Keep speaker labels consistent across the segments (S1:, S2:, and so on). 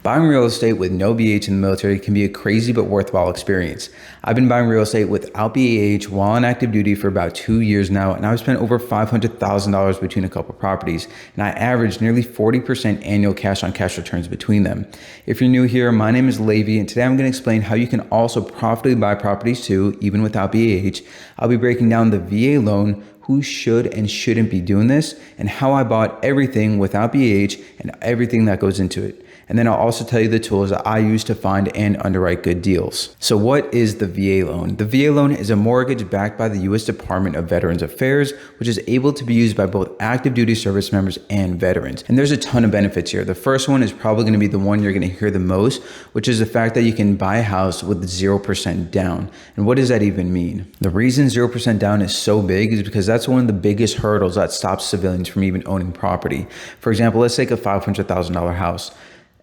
S1: Buying real estate with no BH in the military can be a crazy but worthwhile experience. I've been buying real estate without BH while on active duty for about 2 years now, and I've spent over $500,000 between a couple properties, and I averaged nearly 40% annual cash on cash returns between them. If you're new here, my name is Levi, and today I'm going to explain how you can also profitably buy properties too, even without BH. I'll be breaking down the VA loan, who should and shouldn't be doing this, and how I bought everything without BH and everything that goes into it. And then I'll also tell you the tools that I use to find and underwrite good deals. So what is the VA loan? The VA loan is a mortgage backed by the U.S. Department of Veterans Affairs, which is able to be used by both active duty service members and veterans. And there's a ton of benefits here. The first one is probably going to be the one you're going to hear the most, which is the fact that you can buy a house with 0% down. And what does that even mean? The reason 0% down is so big is because that's one of the biggest hurdles that stops civilians from even owning property. For example, let's take a $500,000 house.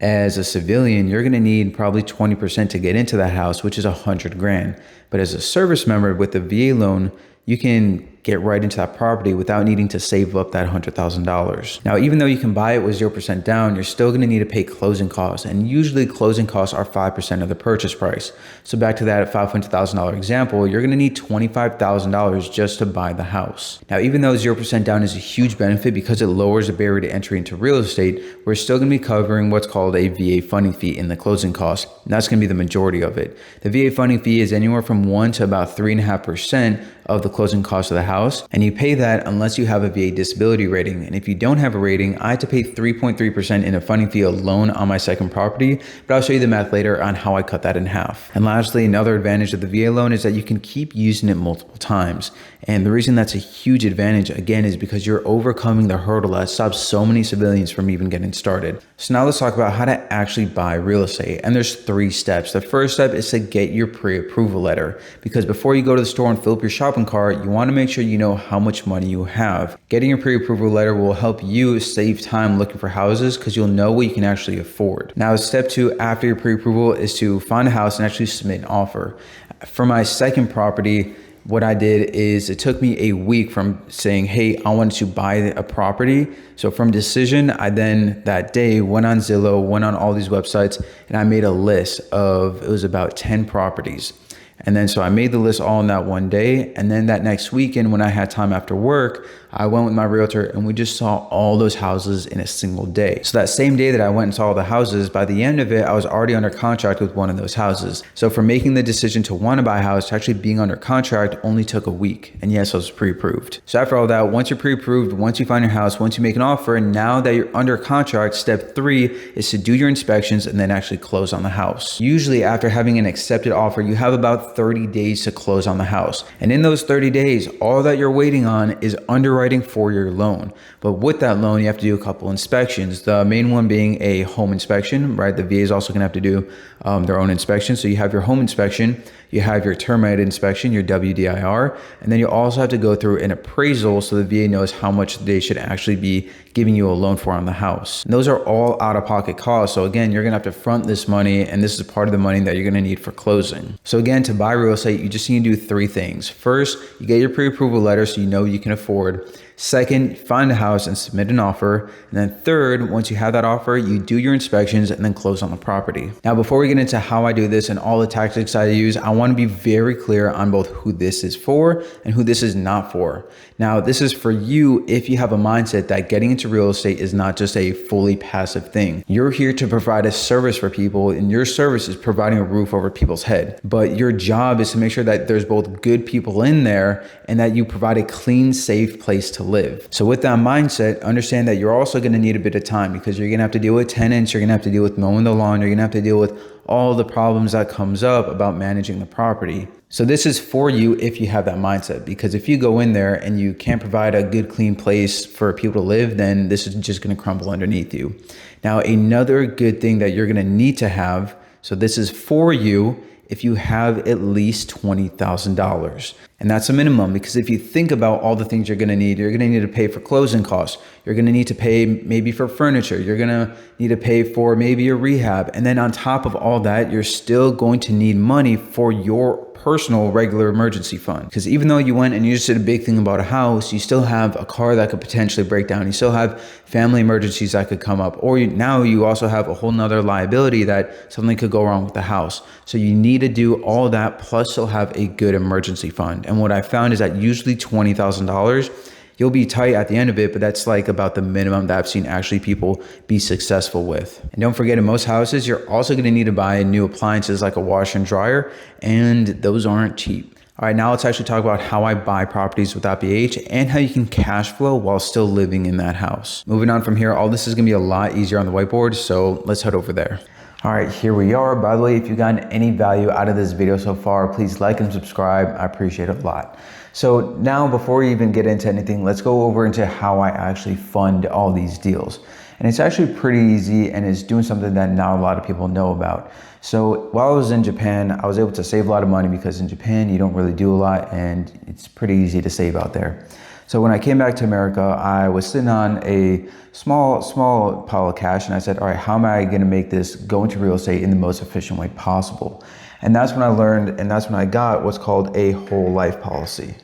S1: As a civilian, you're going to need probably 20% to get into that house, which is $100,000. But as a service member with the VA loan, you can get right into that property without needing to save up that $100,000. Now, even though you can buy it with 0% down, you're still going to need to pay closing costs. And usually closing costs are 5% of the purchase price. So back to that $500,000 example, you're going to need $25,000 just to buy the house. Now, even though 0% down is a huge benefit because it lowers the barrier to entry into real estate, we're still going to be covering what's called a VA funding fee in the closing costs. And that's going to be the majority of it. The VA funding fee is anywhere from 1 to about 3.5% of the closing cost of the house, and you pay that unless you have a VA disability rating. And if you don't have a rating, I had to pay 3.3% in a funding fee alone on my second property, but I'll show you the math later on how I cut that in half. And lastly, another advantage of the VA loan is that you can keep using it multiple times. And the reason that's a huge advantage, again, is because you're overcoming the hurdle that stops so many civilians from even getting started. So now let's talk about how to actually buy real estate. And there's 3 steps. The first step is to get your pre-approval letter, because before you go to the store and fill up your shopping cart, you want to make sure you know how much money you have. Getting your pre-approval letter will help you save time looking for houses because you'll know what you can actually afford. Now, step 2 after your pre-approval is to find a house and actually submit an offer. For my second property, what I did is it took me a week from saying, hey, I want to buy a property. So from decision, I then that day went on Zillow, went on all these websites, and I made a list of, it was about 10 properties. And then so I made the list all in that one day. And then that next weekend, when I had time after work, I went with my realtor and we just saw all those houses in a single day. So that same day that I went and saw all the houses, by the end of it, I was already under contract with one of those houses. So from making the decision to want to buy a house to actually being under contract only took a week. And yes, I was pre-approved. So after all that, once you're pre-approved, once you find your house, once you make an offer, and now that you're under contract, step 3 is to do your inspections and then actually close on the house. Usually after having an accepted offer, you have about 30 days to close on the house. And in those 30 days, all that you're waiting on is underwriting for your loan. But with that loan, you have to do a couple inspections. The main one being a home inspection, right? The VA is also going to have to do their own inspection. So you have your home inspection, you have your termite inspection, your WDIR, and then you also have to go through an appraisal so the VA knows how much they should actually be giving you a loan for on the house. And those are all out-of-pocket costs. So again, you're gonna have to front this money, and this is part of the money that you're gonna need for closing. So again, to buy real estate, you just need to do 3 things. First, you get your pre-approval letter so you know you can afford. Second, find a house and submit an offer. And then third, once you have that offer, you do your inspections and then close on the property. Now, before we get into how I do this and all the tactics I use, I want to be very clear on both who this is for and who this is not for. Now, this is for you if you have a mindset that getting into real estate is not just a fully passive thing. You're here to provide a service for people, and your service is providing a roof over people's head. But your job is to make sure that there's both good people in there and that you provide a clean, safe place to live. So with that mindset, understand that you're also going to need a bit of time because you're going to have to deal with tenants, you're going to have to deal with mowing the lawn, you're going to have to deal with all the problems that comes up about managing the property. So this is for you if you have that mindset, because if you go in there and you can't provide a good, clean place for people to live, then this is just going to crumble underneath you. Now, another good thing that you're going to need to have, so this is for you if you have at least $20,000. And that's a minimum, because if you think about all the things you're going to need to pay for closing costs. You're going to need to pay maybe for furniture. You're going to need to pay for maybe your rehab. And then on top of all that, you're still going to need money for your personal regular emergency fund. Because even though you went and you just did a big thing about a house, you still have a car that could potentially break down. You still have family emergencies that could come up, or now you also have a whole nother liability that something could go wrong with the house. So you need to do all that, plus still have a good emergency fund. And what I found is that usually $20,000, you'll be tight at the end of it, but that's like about the minimum that I've seen actually people be successful with. And don't forget, in most houses, you're also gonna need to buy new appliances like a washer and dryer, and those aren't cheap. All right, now let's actually talk about how I buy properties with BH and how you can cash flow while still living in that house. Moving on from here, all this is gonna be a lot easier on the whiteboard, so let's head over there. All right, here we are. By the way, if you've gotten any value out of this video so far, please like and subscribe. I appreciate it a lot. So now, before we even get into anything, let's go over into how I actually fund all these deals. And it's actually pretty easy, and it's doing something that not a lot of people know about. So while I was in Japan, I was able to save a lot of money because in Japan, you don't really do a lot and it's pretty easy to save out there. So when I came back to America, I was sitting on a small pile of cash, and I said, all right, how am I gonna make this go into real estate in the most efficient way possible? And that's when I learned, and that's when I got what's called a whole life policy.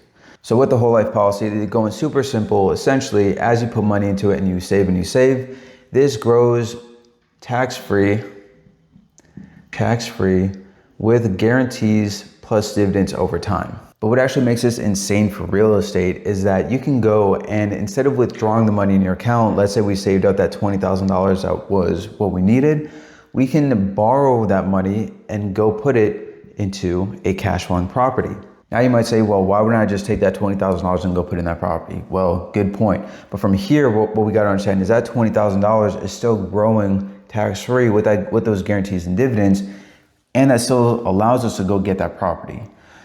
S1: So with the whole life policy, it's going super simple. Essentially, as you put money into it and you save, this grows tax-free with guarantees plus dividends over time. But what actually makes this insane for real estate is that you can go and instead of withdrawing the money in your account, let's say we saved up that $20,000 that was what we needed, we can borrow that money and go put it into a cash flowing property. Now you might say, well, why wouldn't I just take that $20,000 and go put in that property? Well, good point. But from here, what we got to understand is that $20,000 is still growing tax-free with those guarantees and dividends, and that still allows us to go get that property.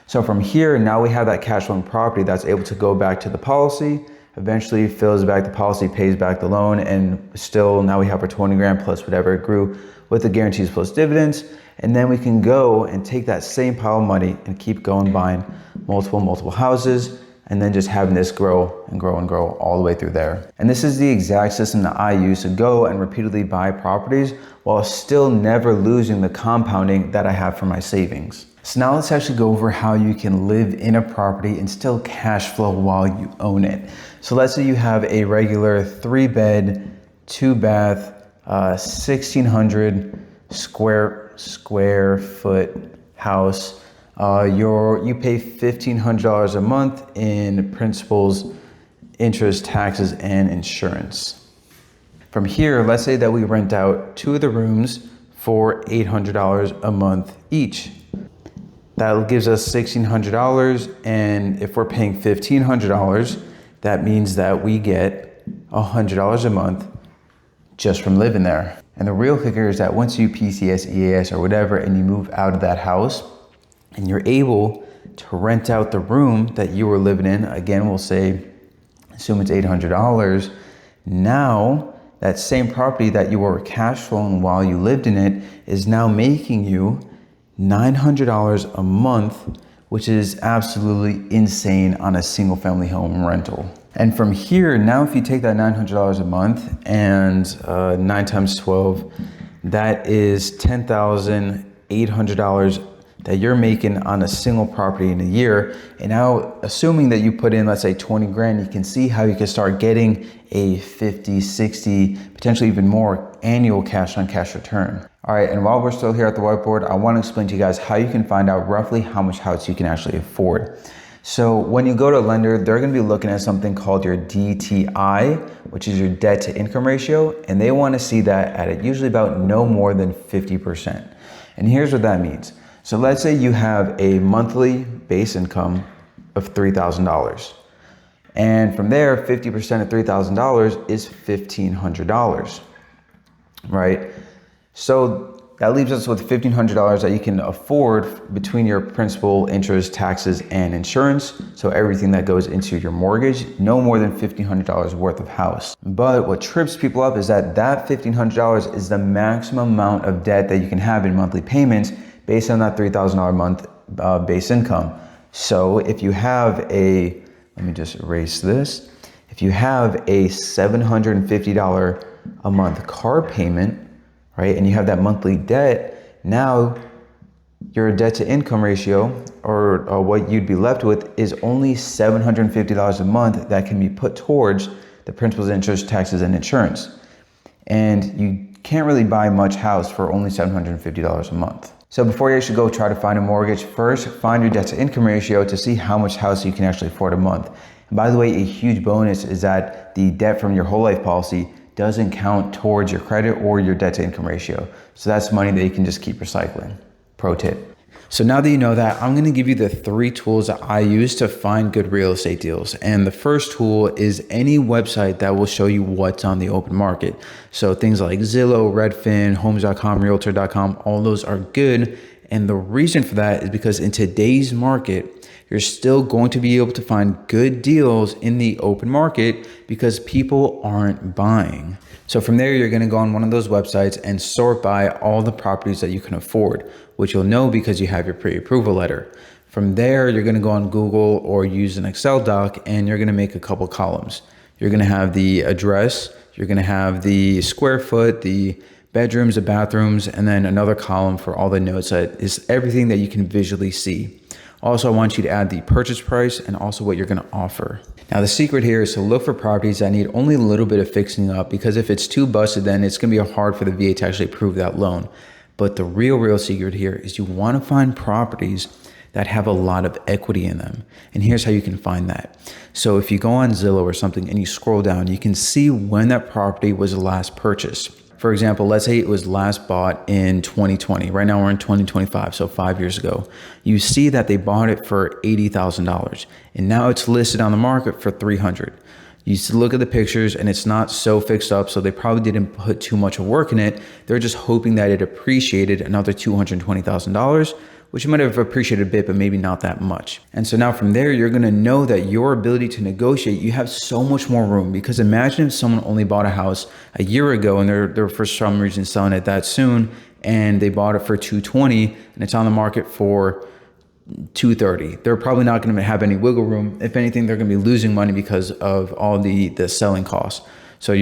S1: So from here, now we have that cash flowing property that's able to go back to the policy, eventually fills back the policy, pays back the loan, and still now we have our 20 grand plus whatever it grew with the guarantees plus dividends. And then we can go and take that same pile of money and keep going buying multiple houses, and then just having this grow and grow and grow all the way through there. And this is the exact system that I use to go and repeatedly buy properties while still never losing the compounding that I have from my savings. So now let's actually go over how you can live in a property and still cash flow while you own it. So let's say you have a regular 3-bed, 2-bath, 1,600 square foot house. You pay $1,500 a month in principals, interest, taxes, and insurance. From here, let's say that we rent out 2 of the rooms for $800 a month each. That gives us $1,600, and if we're paying $1,500, that means that we get $100 a month just from living there. And the real kicker is that once you PCS, EAS, or whatever, and you move out of that house, and you're able to rent out the room that you were living in, again, we'll say, assume it's $800, now that same property that you were cash flowing while you lived in it is now making you $900 a month, which is absolutely insane on a single family home rental. And from here, now if you take that $900 a month and 9 times 12, that is $10,800 that you're making on a single property in a year. And now assuming that you put in, let's say 20 grand, you can see how you can start getting a 50, 60, potentially even more annual cash on cash return. All right, and while we're still here at the whiteboard, I want to explain to you guys how you can find out roughly how much house you can actually afford. So when you go to a lender, they're going to be looking at something called your DTI, which is your debt to income ratio, and they want to see that at usually about no more than 50%. And here's what that means. So let's say you have a monthly base income of $3,000. And from there, 50% of $3,000 is $1,500, right? So that leaves us with $1,500 that you can afford between your principal, interest, taxes, and insurance. So everything that goes into your mortgage, no more than $1,500 worth of house. But what trips people up is that $1,500 is the maximum amount of debt that you can have in monthly payments based on that $3,000 a month base income. So if you have let me just erase this. If you have a $750 a month car payment, right, and you have that monthly debt, now Your debt to income ratio, or what you'd be left with, is only $750 a month that can be put towards the principal, interest, taxes, and insurance. And you can't really buy much house for only $750 a month. So before you actually go try to find a mortgage, first find your debt to income ratio to see how much house you can actually afford a month. And by the way, a huge bonus is that the debt from your whole life policy doesn't count towards your credit or your debt to income ratio. So that's money that you can just keep recycling. Pro tip. So now that you know that, I'm going to give you the 3 tools that I use to find good real estate deals. And the first tool is any website that will show you what's on the open market. So things like Zillow, Redfin, Homes.com, Realtor.com, all those are good. And the reason for that is because in today's market, you're still going to be able to find good deals in the open market because people aren't buying. So from there, you're going to go on one of those websites and sort by all the properties that you can afford, which you'll know because you have your pre-approval letter. From there, you're going to go on Google or use an Excel doc, and you're going to make a couple columns. You're going to have the address, you're going to have the square foot, the bedrooms, the bathrooms, and then another column for all the notes that is everything that you can visually see. Also, I want you to add the purchase price and also what you're going to offer. Now, the secret here is to look for properties that need only a little bit of fixing up, because if it's too busted, then it's going to be hard for the VA to actually approve that loan. But the real secret here is you want to find properties that have a lot of equity in them. And here's how you can find that. So if you go on Zillow or something and you scroll down, you can see when that property was last purchased. For example, let's say it was last bought in 2020. Right now we're in 2025, so 5 years ago. You see that they bought it for $80,000 and now it's listed on the market for $300,000. You look at the pictures and it's not so fixed up, so they probably didn't put too much work in it. They're just hoping that it appreciated another $220,000, which might have appreciated a bit, but maybe not that much. And so now from there, you're gonna know that your ability to negotiate, you have so much more room, because imagine if someone only bought a house a year ago and they're for some reason selling it that soon, and they bought it for $220,000 and it's on the market for $230,000. They're probably not going to have any wiggle room. If anything, they're going to be losing money because of all the selling costs. So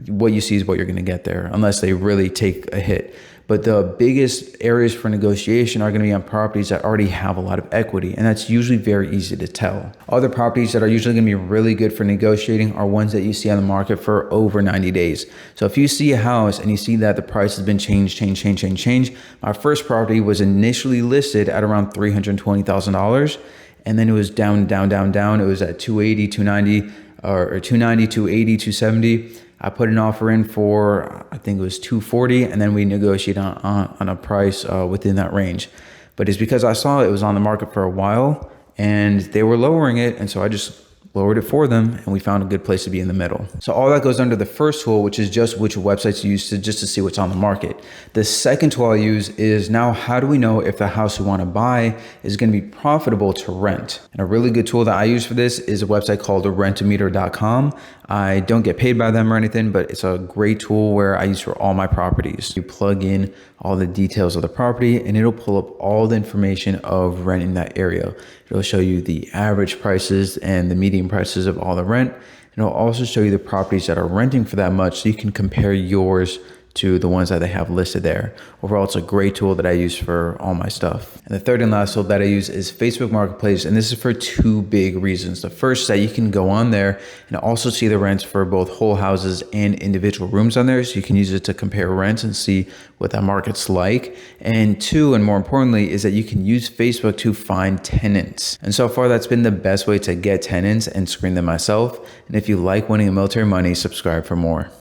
S1: what you see is what you're going to get there, unless they really take a hit. But the biggest areas for negotiation are going to be on properties that already have a lot of equity, and that's usually very easy to tell. Other properties that are usually going to be really good for negotiating are ones that you see on the market for over 90 days. So if you see a house and you see that the price has been changed. My first property was initially listed at around $320,000, and then it was down. It was at 280, 290, or 290, 280, 270. I put an offer in for, I think it was $240,000, and then we negotiated on a price within that range. But it's because I saw it was on the market for a while and they were lowering it, and so I just lowered it for them, and we found a good place to be in the middle. So all that goes under the first tool, which is just which websites you use just to see what's on the market. The second tool I use is, now how do we know if the house we want to buy is going to be profitable to rent? And a really good tool that I use for this is a website called rentometer.com. I don't get paid by them or anything, but it's a great tool where I use for all my properties. You plug in all the details of the property and it'll pull up all the information of rent in that area. It'll show you the average prices and the median prices of all the rent. And it'll also show you the properties that are renting for that much, so you can compare yours to the ones that they have listed there. Overall, it's a great tool that I use for all my stuff. And the third and last tool that I use is Facebook Marketplace. And this is for 2 big reasons. The first is that you can go on there and also see the rents for both whole houses and individual rooms on there. So you can use it to compare rents and see what that market's like. And 2, and more importantly, is that you can use Facebook to find tenants. And so far, that's been the best way to get tenants and screen them myself. And if you like winning military money, subscribe for more.